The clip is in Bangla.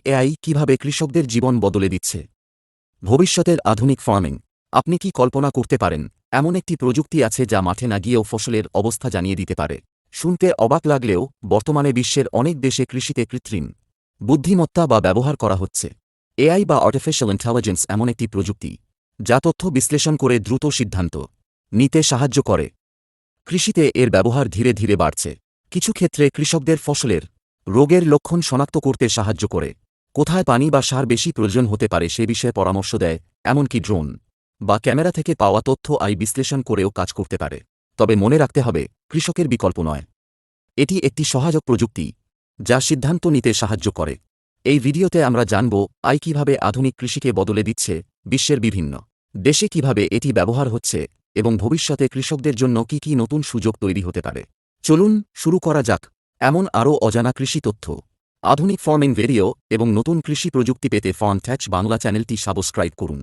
এআই কিভাবে কৃষকদের জীবন বদলে দিচ্ছে। ভবিষ্যতের আধুনিক ফার্মিং। আপনি কি কল্পনা করতে পারেন এমন একটি প্রযুক্তি আছে যা মাঠে না গিয়েও ফসলের অবস্থা জানিয়ে দিতে পারে? শুনতে অবাক লাগলেও বর্তমানে বিশ্বের অনেক দেশে কৃষিতে কৃত্রিম বুদ্ধিমত্তা বা ব্যবহার করা হচ্ছে। এআই বা আর্টিফিশিয়াল ইন্টেলিজেন্স এমন একটি প্রযুক্তি যা তথ্য বিশ্লেষণ করে দ্রুত সিদ্ধান্ত নিতে সাহায্য করে। কৃষিতে এর ব্যবহার ধীরে ধীরে বাড়ছে। কিছু ক্ষেত্রে কৃষকদের ফসলের রোগের লক্ষণ শনাক্ত করতে সাহায্য করে, কোথায় পানি বা সার বেশি প্রয়োজন হতে পারে সে বিষয়ে পরামর্শ দেয়। এমনকি ড্রোন বা ক্যামেরা থেকে পাওয়া তথ্য বিশ্লেষণ করেও কাজ করতে পারে। তবে মনে রাখতে হবে, কৃষকের বিকল্প নয়। এটি একটি সহায়ক প্রযুক্তি যা সিদ্ধান্ত নিতে সাহায্য করে। এই ভিডিওতে আমরা জানব কিভাবে আধুনিক কৃষিকে বদলে দিচ্ছে, বিশ্বের বিভিন্ন দেশে কিভাবে এটি ব্যবহার হচ্ছে এবং ভবিষ্যতে কৃষকদের জন্য কি কি নতুন সুযোগ তৈরি হতে পারে। চলুন শুরু করা যাক। এমন আরও অজানা কৃষি তথ্য, আধুনিক ফার্মিং ভিডিও এবং নতুন কৃষি প্রযুক্তি পেতে ফার্ম ট্যাচ বাংলা চ্যানেলটি সাবস্ক্রাইব করুন।